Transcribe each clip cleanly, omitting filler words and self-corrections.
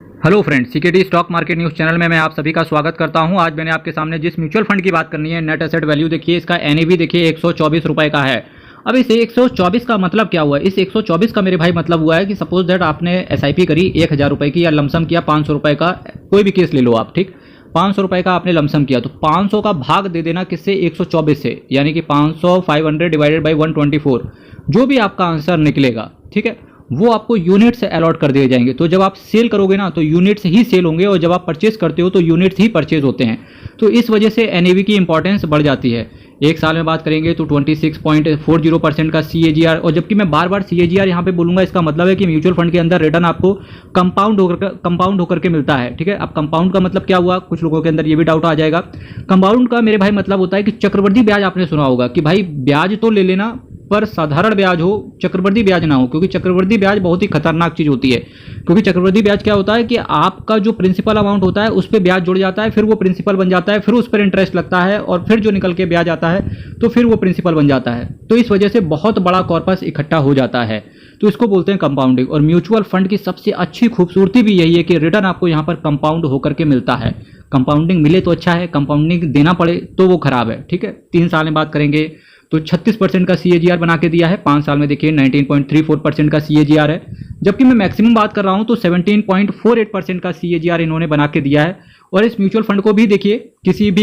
Hello friends, CKD stock market news channel में मैं आप सभी का स्वागत करता हूं। आज मैंने आपके सामने जिस म्यूचुअल फंड की बात करनी है, नेट एसेट वैल्यू देखिए, इसका एनएवी देखिए 124 रुपये का है। अब इस 124 का मतलब क्या हुआ? इस 124 का मेरे भाई मतलब हुआ है कि सपोज दैट आपने एसआईपी करी 1000 रुपये की, या लमसम किया 500 रुपये का, कोई भी केस ले लो आप, ठीक। 500 रुपये का आपने लमसम किया तो 500 का भाग दे देना किससे? 124 से, यानी कि 500 डिवाइडेड बाई 124, जो भी आपका आंसर निकलेगा, ठीक है, वो आपको यूनिट से अलॉट कर दिए जाएंगे। तो जब आप सेल करोगे ना तो यूनिट्स ही सेल होंगे, और जब आप परचेज करते हो तो यूनिट्स ही परचेज होते हैं। तो इस वजह से एनएवी की इंपॉर्टेंस बढ़ जाती है। एक साल में बात करेंगे तो 26.40% का सीएजीआर, और जबकि मैं बार बार सीएजीआर यहाँ पे बोलूंगा, इसका मतलब है कि म्यूचुअल फंड के अंदर रिटर्न आपको कंपाउंड होकर के मिलता है, ठीक है। अब कंपाउंड का मतलब क्या हुआ? कुछ लोगों के अंदर ये भी डाउट आ जाएगा। कंपाउंड का मेरे भाई मतलब होता है कि चक्रवृद्धि ब्याज आपने सुना होगा कि भाई ब्याज तो ले लेना, पर साधारण ब्याज हो, चक्रवृद्धि ब्याज ना हो, क्योंकि चक्रवृद्धि ब्याज बहुत ही खतरनाक चीज होती है। क्योंकि चक्रवृद्धि ब्याज क्या होता है कि आपका जो प्रिंसिपल अमाउंट होता है उस पर ब्याज जुड़ जाता है, फिर वो प्रिंसिपल बन जाता है, फिर उस पर इंटरेस्ट लगता है, और फिर जो निकल के ब्याज आता है तो फिर वो प्रिंसिपल बन जाता है। तो इस वजह से बहुत बड़ा कॉर्पस इकट्ठा हो जाता है, तो इसको बोलते हैं कंपाउंडिंग। और म्यूचुअल फंड की सबसे अच्छी खूबसूरती भी यही है कि रिटर्न आपको यहाँ पर कंपाउंड होकर के मिलता है। कंपाउंडिंग मिले तो अच्छा है, कंपाउंडिंग देना पड़े तो वो खराब है, ठीक है। 3 साल में बात करेंगे तो 36% का सीएजीआर बना के दिया है। 5 साल में देखिए 19.34% का सीएजीआर है। जबकि मैं मैक्सिमम बात कर रहा हूं तो 17.48% का सीएजीआर इन्होंने बना के दिया है। और इस म्यूचुअल फंड को भी देखिए,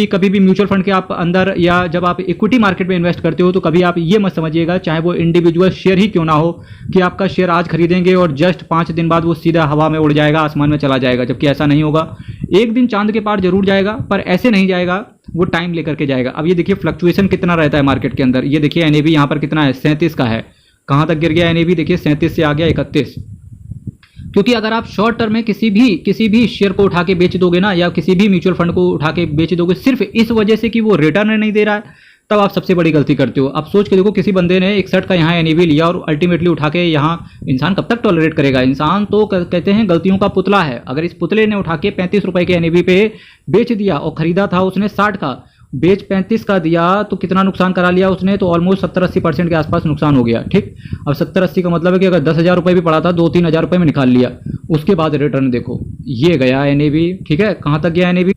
कभी भी म्यूचुअल फंड के आप अंदर, या जब आप इक्विटी मार्केट में इन्वेस्ट करते हो तो कभी आप ये मत समझिएगा, चाहे वो इंडिविजुअल शेयर ही क्यों ना हो, कि आपका शेयर आज खरीदेंगे और जस्ट 5 दिन बाद वो सीधा हवा में उड़ जाएगा, आसमान में चला जाएगा। जबकि ऐसा नहीं होगा। एक दिन चांद के पार जरूर जाएगा, पर ऐसे नहीं जाएगा, वो टाइम लेकर के जाएगा। अब ये देखिए फ्लक्चुएशन कितना रहता है मार्केट के अंदर। ये देखिए एनएवी यहाँ पर कितना है? 37 का है। कहाँ तक गिर गया एनएवी? देखिए 37 से आ गया 31। क्योंकि अगर आप शॉर्ट टर्म में किसी भी शेयर को उठा के बेच दोगे ना, या किसी भी म्यूचुअल फंड को उठा के बेच दोगे सिर्फ इस वजह से कि वो रिटर्न नहीं दे रहा है, तब आप सबसे बड़ी गलती करते हो। अब सोच के देखो, किसी बंदे ने 61 का यहाँ एनएवी लिया और अल्टीमेटली उठा के यहाँ, इंसान कब तक टॉलरेट करेगा? इंसान तो कहते हैं गलतियों का पुतला है। अगर इस पुतले ने उठा के 35 रुपए के एनएवी पे बेच दिया, और खरीदा था उसने 60 का, बेच 35 का दिया, तो कितना नुकसान करा लिया उसने? तो ऑलमोस्ट 70-80% के आसपास नुकसान हो गया, ठीक। अब 70-80 का मतलब है कि अगर 10,000 रुपये भी पड़ा था, 2-3 हज़ार रुपये में निकाल लिया। उसके बाद रिटर्न देखो, ये गया एनएवी, ठीक है। कहाँ तक गया एनएवी?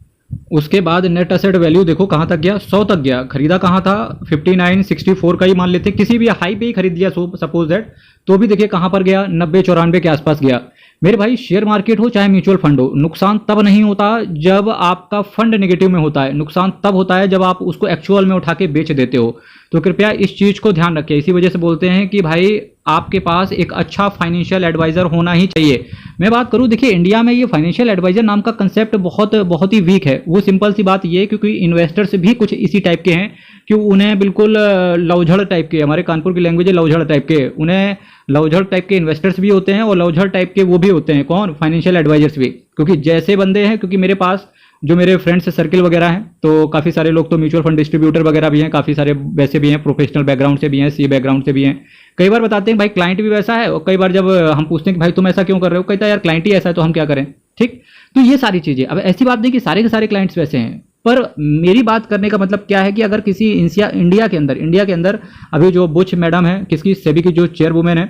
उसके बाद नेट एसेट वैल्यू देखो कहाँ तक गया? 100 तक गया। खरीदा कहाँ था? 59-64 का ही मान लेते, किसी भी हाई पे ही खरीद लिया सपोज दैट, तो भी देखिए कहाँ पर गया? 90-94 के आसपास गया। मेरे भाई, शेयर मार्केट हो चाहे म्यूचुअल फंड हो, नुकसान तब नहीं होता जब आपका फंड नेगेटिव में होता है। नुकसान तब होता है जब आप उसको एक्चुअल में उठा के बेच देते हो। तो कृपया इस चीज़ को ध्यान रखिए। इसी वजह से बोलते हैं कि भाई आपके पास एक अच्छा फाइनेंशियल एडवाइजर होना ही चाहिए। मैं बात करूं, देखिए इंडिया में ये फाइनेंशियल एडवाइजर नाम का कंसेप्ट बहुत ही वीक है। वो सिंपल सी बात ये है, क्योंकि इन्वेस्टर्स भी कुछ इसी टाइप के हैं कि उन्हें बिल्कुल लवझड़ टाइप के, हमारे कानपुर की लैंग्वेज है लवझड़ टाइप के, उन्हें लवझड़ टाइप के इन्वेस्टर्स भी होते हैं और लवझड़ टाइप के वो भी होते हैं। कौन? फाइनेंशियल एडवाइजर्स भी। क्योंकि जैसे बंदे हैं, क्योंकि मेरे पास जो मेरे फ्रेंड्स सर्किल वगैरह हैं, तो काफ़ी सारे लोग तो म्यूचुअल फंड डिस्ट्रीब्यूटर वगैरह भी हैं, काफ़ी सारे वैसे भी हैं, प्रोफेशनल बैकग्राउंड से भी हैं, सी बैकग्राउंड से भी हैं। कई बार बताते हैं भाई क्लाइंट भी वैसा है, और कई बार जब हम पूछते हैं कि भाई तुम ऐसा क्यों कर रहे हो, कहता है यार क्लाइंट ही ऐसा है तो हम क्या करें, ठीक। तो ये सारी चीज़ें, अब ऐसी बात नहीं कि सारे के सारे क्लाइंट्स वैसे हैं, पर मेरी बात करने का मतलब क्या है कि अगर किसी इंडिया के अंदर अभी जो बुच मैडम है, किसकी, सेबी की जो चेयरवुमेन है,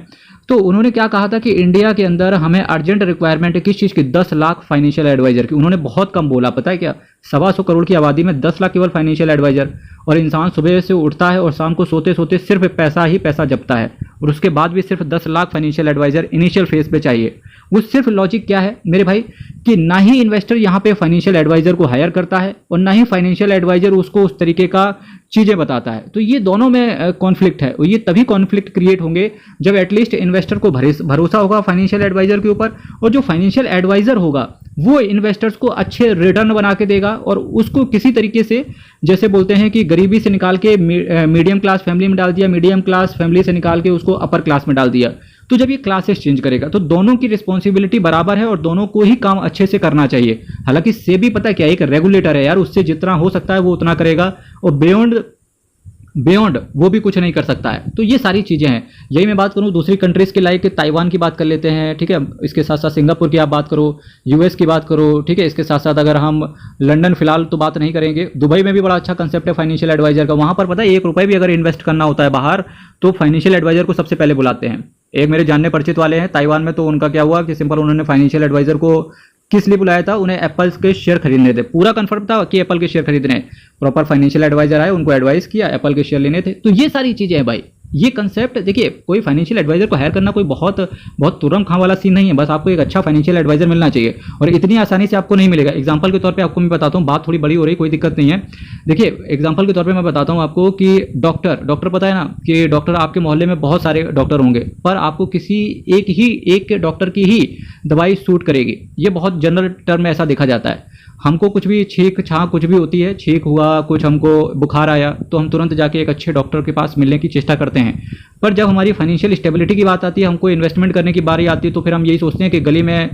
तो उन्होंने क्या कहा था कि इंडिया के अंदर हमें अर्जेंट रिक्वायरमेंट है किस चीज़ की? 10 लाख फाइनेंशियल एडवाइजर की। उन्होंने बहुत कम बोला, पता है क्या? 125 करोड़ की आबादी में 10 लाख केवल फाइनेंशियल एडवाइजर। और इंसान सुबह से उठता है और शाम को सोते सोते सिर्फ पैसा ही पैसा जपता है, और उसके बाद भी सिर्फ 10 lakh financial adviser initial phase पे चाहिए। वो सिर्फ लॉजिक क्या है मेरे भाई, कि ना ही इन्वेस्टर यहाँ पे फाइनेंशियल एडवाइजर को हायर करता है, और ना ही फाइनेंशियल एडवाइजर उसको उस तरीके का चीज़ें बताता है। तो ये दोनों में कॉन्फ्लिक्ट है, और ये तभी कॉन्फ्लिक्ट क्रिएट होंगे जब एटलीस्ट इन्वेस्टर को भरोसा होगा फाइनेंशियल एडवाइजर के ऊपर, और जो फाइनेंशियल एडवाइजर होगा वो इन्वेस्टर्स को अच्छे रिटर्न बना के देगा, और उसको किसी तरीके से, जैसे बोलते हैं कि गरीबी से निकाल के मीडियम क्लास फैमिली में डाल दिया, मीडियम क्लास फैमिली से निकाल के उसको अपर क्लास में डाल दिया। तो जब ये क्लासेस चेंज करेगा तो दोनों की रिस्पॉन्सिबिलिटी बराबर है, और दोनों को ही काम अच्छे से करना चाहिए। हालांकि सेबी पता है क्या, एक रेगुलेटर है यार, उससे जितना हो सकता है वो उतना करेगा, और बियॉन्ड वो भी कुछ नहीं कर सकता है। तो ये सारी चीज़ें हैं। यही मैं बात करूँ दूसरी कंट्रीज के लाइक ताइवान की बात कर लेते हैं, ठीक है। इसके साथ साथ सिंगापुर की आप बात करो, यूएस की बात करो, ठीक है। इसके साथ साथ अगर हम लंदन फिलहाल तो बात नहीं करेंगे, दुबई में भी बड़ा अच्छा कंसेप्ट है फाइनेंशियल एडवाइजर का। वहाँ पर पता है 1 रुपये भी अगर इन्वेस्ट करना होता है बाहर, तो फाइनेंशियल एडवाइजर को सबसे पहले बुलाते हैं। एक मेरे जानने परिचित वाले हैं ताइवान में, तो उनका क्या हुआ कि सिंपल उन्होंने फाइनेंशियल एडवाइजर को किस लिए बुलाया था? उन्हें एप्पल्स के शेयर खरीदने थे, पूरा कंफर्म था कि एप्पल के शेयर खरीदने हैं। प्रॉपर फाइनेंशियल एडवाइजर आए, उनको एडवाइस किया, एप्पल के शेयर लेने थे। तो ये सारी चीजें हैं भाई। ये कंसेप्ट देखिए, कोई फाइनेंशियल एडवाइजर को हायर करना कोई बहुत बहुत तुरंत खां वाला सीन नहीं है। बस आपको एक अच्छा फाइनेंशियल एडवाइजर मिलना चाहिए, और इतनी आसानी से आपको नहीं मिलेगा। एग्जांपल के तौर पे आपको मैं बताता हूँ, बात थोड़ी बड़ी हो रही, कोई दिक्कत नहीं है। देखिए एग्जांपल के तौर पे मैं बताता हूँ आपको कि डॉक्टर पता है ना कि डॉक्टर आपके मोहल्ले में बहुत सारे डॉक्टर होंगे, पर आपको किसी एक डॉक्टर की ही दवाई सूट करेगी। ये बहुत जनरल टर्म में ऐसा देखा जाता है। हमको कुछ भी छींक छाँक कुछ भी होती है, छींक हुआ, कुछ हमको बुखार आया, तो हम तुरंत जाके एक अच्छे डॉक्टर के पास मिलने की चेष्टा करते हैं। पर जब हमारी फाइनेंशियल स्टेबिलिटी की बात आती है, हमको इन्वेस्टमेंट करने की बारी आती है, तो फिर हम यही सोचते हैं कि गली में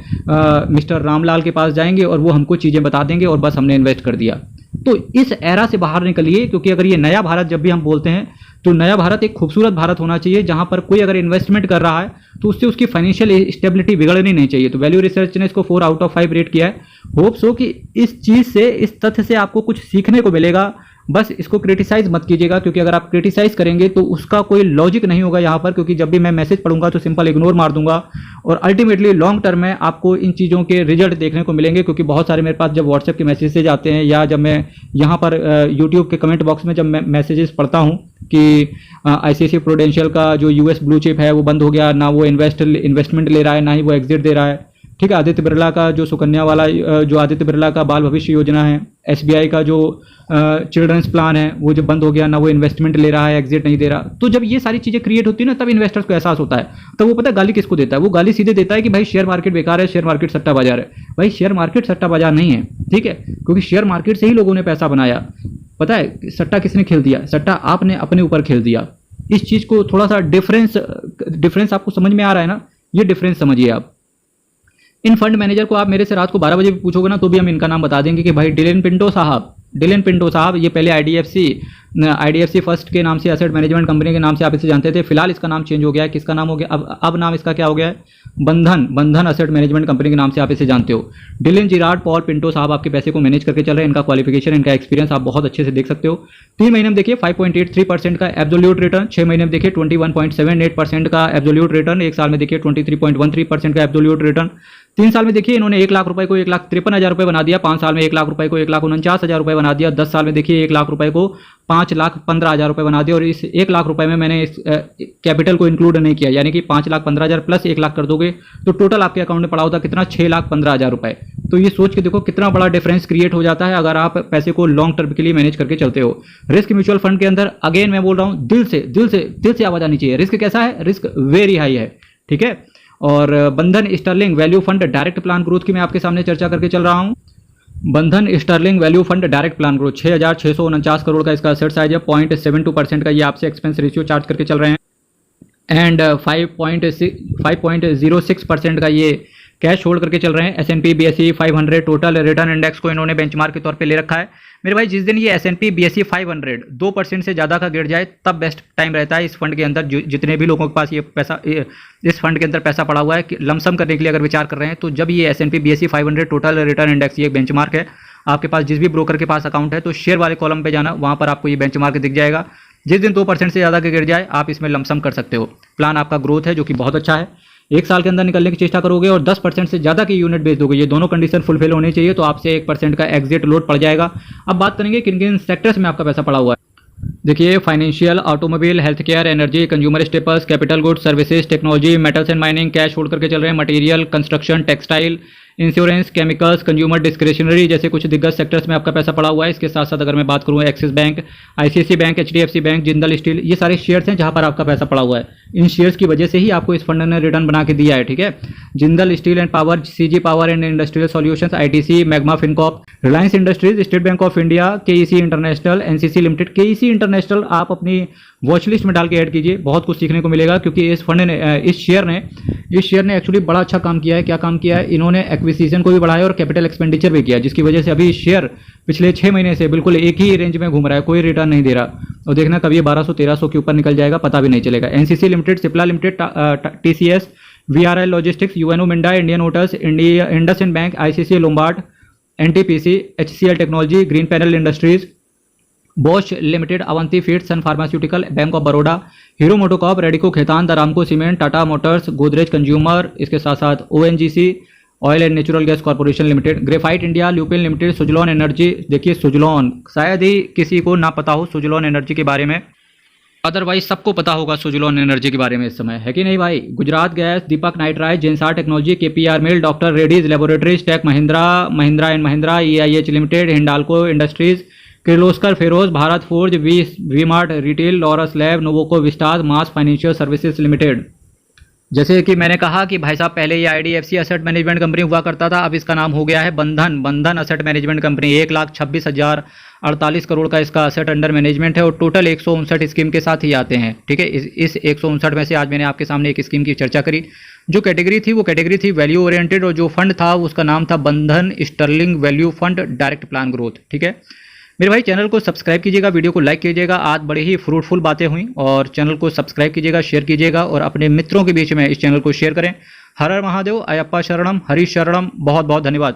मिस्टर रामलाल के पास जाएंगे और वो हमको चीज़ें बता देंगे और बस हमने इन्वेस्ट कर दिया। तो इस एरा से बाहर निकलिए, क्योंकि अगर ये नया भारत जब भी हम बोलते हैं तो नया भारत एक खूबसूरत भारत होना चाहिए, जहां पर कोई अगर इन्वेस्टमेंट कर रहा है तो उससे उसकी फाइनेंशियल स्टेबिलिटी बिगड़नी नहीं चाहिए। तो वैल्यू रिसर्च ने इसको 4 आउट ऑफ 5 रेट किया है। होप्स हो कि इस चीज़ से, इस तथ्य से आपको कुछ सीखने को मिलेगा। बस इसको क्रिटिसाइज मत कीजिएगा, क्योंकि अगर आप क्रिटिसाइज करेंगे तो उसका कोई लॉजिक नहीं होगा यहाँ पर। क्योंकि जब भी मैं मैसेज पढ़ूंगा तो सिंपल इग्नोर मार दूंगा, और अल्टीमेटली लॉन्ग टर्म में आपको इन चीज़ों के रिजल्ट देखने को मिलेंगे। क्योंकि बहुत सारे मेरे पास जब व्हाट्सएप के मैसेजेस आते हैं, या जब मैं यहाँ पर यूट्यूब के कमेंट बॉक्स में जब मैं मैसेजेस पढ़ता हूँ कि ICICI प्रूडेंशियल का जो US ब्लू चिप है वो बंद हो गया, ना वो इन्वेस्टमेंट ले रहा है, ना ही वो एग्जिट दे रहा है। ठीक है, आदित्य बिरला का जो सुकन्या वाला, जो आदित्य बिरला का बाल भविष्य योजना है, SBI का जो चिल्ड्रंस प्लान है, वो जो बंद हो गया, ना वो इन्वेस्टमेंट ले रहा है, एग्जिट नहीं दे रहा। तो जब ये सारी चीजें क्रिएट होती है ना, तब इन्वेस्टर्स को एहसास होता है। तब वो पता है गाली किसको देता है? वो गाली सीधे देता है कि भाई शेयर मार्केट बेकार है, शेयर मार्केट सट्टा बाजार है। भाई शेयर मार्केट सट्टा बाजार नहीं है, ठीक है, क्योंकि शेयर मार्केट से ही लोगों ने पैसा बनाया। पता है सट्टा किसने खेल दिया? सट्टा आपने अपने ऊपर खेल दिया। इस चीज को थोड़ा सा डिफरेंस आपको समझ में आ रहा है ना? ये डिफरेंस समझिए आप। इन फंड मैनेजर को आप मेरे से रात को 12 बजे भी पूछोगे ना, तो भी हम इनका नाम बता देंगे कि भाई डिलेन पिंटो साहब। ये पहले IDFC फर्स्ट के नाम से, एसेट मैनेजमेंट कंपनी के नाम से आप इसे जानते थे। फिलहाल इसका नाम चेंज हो गया है। किसका नाम हो गया अब नाम इसका क्या हो गया है? बंधन एसेट मैनेजमेंट कंपनी के नाम से आप इसे जानते हो। डिलेन जिरार्ड पॉल पिंटो साहब आपके पैसे को मैनेज करके चल रहे हैं। इनका क्वालिफिकेशन, इनका एक्सपीरियंस आप बहुत अच्छे से देख सकते हो। 3 महीने में देखिए 5.83% का एब्सोल्यूट रिटर्न, 6 महीने में देखिए 21.78% का एब्सोल्यूट रिटर्न, 1 साल में देखिए 23.13% का एब्सोल्यूट रिटर्न। 3 साल में देखिए इन्होंने 1 लाख रुपए को 1,53,000 रुपए बना दिया। 5 साल में 1 लाख रुपए को 1,49,000 रुपए बना दिया। 10 साल में देखिए 1 लाख रुपए को 5,15,000 रुपए बना दिया। और इस 1 लाख रुपए में मैंने इस कैपिटल को इंक्लूड नहीं किया, यानी कि 5,15,000 प्लस 1 लाख कर दोगे तो टोटल आपके अकाउंट में पड़ा होता कितना? 6,15,000 रुपए। तो ये सोच के देखो कितना बड़ा डिफरेंस क्रिएट हो जाता है अगर आप पैसे को लॉन्ग टर्म के लिए मैनेज करके चलते हो। रिस्क म्यूचुअल फंड के अंदर अगेन मैं बोल रहा हूं, दिल से आवाज आनी चाहिए। रिस्क कैसा है? रिस्क वेरी हाई है, ठीक है। और Bandhan sterling value fund direct plan growth की मैं आपके सामने चर्चा करके चल रहा हूं। Bandhan sterling value fund direct plan growth 6,649 crore का इसका एसेट साइज है। 0.72% का ये आपसे एक्सपेंस रेशियो चार्ज करके चल रहे हैं, एंड 5.06% का ये कैश होल्ड करके चल रहे हैं। S&P BSE 500 total return index को इन्होंने बेंचमार्क के तौर पे ले रखा है। मेरे भाई जिस दिन ये S&P BSE 500 2% से ज़्यादा का गिर जाए तब बेस्ट टाइम रहता है इस फंड के अंदर। जितने भी लोगों के पास ये पैसा, इस फंड के अंदर पैसा पड़ा हुआ है कि लमसम करने के लिए अगर विचार कर रहे हैं, तो जब ये S&P BSE 500 total return index, ये बेंचमार्क है, आपके पास जिस भी ब्रोकर के पास अकाउंट है तो शेयर वाले कॉलम पे जाना, वहाँ पर आपको ये बेंचमार्क दिख जाएगा। जिस दिन 2% से ज़्यादा के गिर जाए आप इसमें लमसम कर सकते हो। प्लान आपका ग्रोथ है जो कि बहुत अच्छा है। 1 साल के अंदर निकलने की चेष्टा करोगे और 10% से ज़्यादा की यूनिट बेच दोगे, ये दोनों कंडीशन फुलफिल होनी चाहिए, तो आपसे 1% का एग्जिट लोड पड़ जाएगा। अब बात करेंगे किन किन सेक्टर्स में आपका पैसा पड़ा हुआ है। देखिए financial, automobile, health care, energy, consumer staples, capital goods, services, technology, metals and mining, cash hold करके चल रहे हैं। Material, construction, textile, insurance, chemicals, consumer discretionary जैसे कुछ दिग्गज सेक्टर्स में आपका पैसा पड़ा हुआ है। इसके साथ साथ अगर मैं बात करूँ axis bank, ICICI bank, HDFC bank, Jindal steel, ये सारे शेयर्स हैं जहां पर आपका पैसा पड़ा हुआ है। इन शेयर्स की वजह से ही आपको इस फंड ने रिटर्न बना के दिया है, ठीक है। Jindal steel and power, CG power and industrial solutions, ITC, magma Fincorp, Reliance industries, state bank of India, KEC international, NCC limited. KEC international आप अपनी वॉच लिस्ट में डाल के ऐड कीजिए, बहुत कुछ सीखने को मिलेगा, क्योंकि इस फंड ने, इस शेयर ने एक्चुअली बड़ा अच्छा काम किया है। क्या काम किया है? इन्होंने एक्विजिशन को भी बढ़ाया और कैपिटल एक्सपेंडिचर भी किया, जिसकी वजह से अभी शेयर पिछले 6 महीने से बिल्कुल एक ही रेंज में घूम रहा है, कोई रिटर्न नहीं दे रहा। और देखना कभी 1200-1300 के ऊपर निकल जाएगा, पता भी नहीं चलेगा। NCC limited, Cipla limited, TCS, VRL logistics, UNO Minda, Indian hotels, IndusInd bank, ICICI Lombard, NTPC, HCL technology, green panel industries, Bosch limited, Avanti feeds, Sun pharmaceutical, bank of Baroda, Hero MotoCorp, Radico Khaitan, दरामको cement, Tata Motors, Godrej consumer, इसके साथ साथ ONGC, oil and natural gas corporation limited, graphite India, Lupin limited, Suzlon energy. देखिए सुजलॉन, शायद ही किसी को ना पता हो सुजलॉन एनर्जी के बारे में, अदरवाइज सबको पता होगा सुजलॉन एनर्जी के बारे में इस समय, है कि नहीं भाई। Gujarat gas, Deepak nitrite, Zensar technology, KPR mill, doctor Reddy's laboratories, tech Mahindra, Mahindra and Mahindra, EIH limited, Hindalco industries, Kirloskar ferrous, Bharat forge, V mart retail, Laurus lab, Nuvoco vistas, MAS financial services limited. जैसे कि मैंने कहा कि भाई साहब पहले ये IDFC असेट मैनेजमेंट कंपनी हुआ करता था, अब इसका नाम हो गया है बंधन असेट मैनेजमेंट कंपनी। 1,26,048 करोड़ का इसका असेट अंडर मैनेजमेंट है और टोटल 159 स्कीम के साथ ही आते हैं। ठीक है, इस 159 में से आज मैंने आपके सामने एक स्कीम की चर्चा करी। जो कैटेगरी थी वो कैटेगरी थी वैल्यू ओरिएंटेड, और जो फंड था उसका नाम था Bandhan sterling value fund direct plan growth. ठीक है मेरे भाई, चैनल को सब्सक्राइब कीजिएगा, वीडियो को लाइक कीजिएगा। आज बड़ी ही फ्रूटफुल बातें हुई, और चैनल को सब्सक्राइब कीजिएगा, शेयर कीजिएगा और अपने मित्रों के बीच में इस चैनल को शेयर करें। हर हर महादेव, अयप्पा शरणम, हरि शरणम। बहुत बहुत धन्यवाद।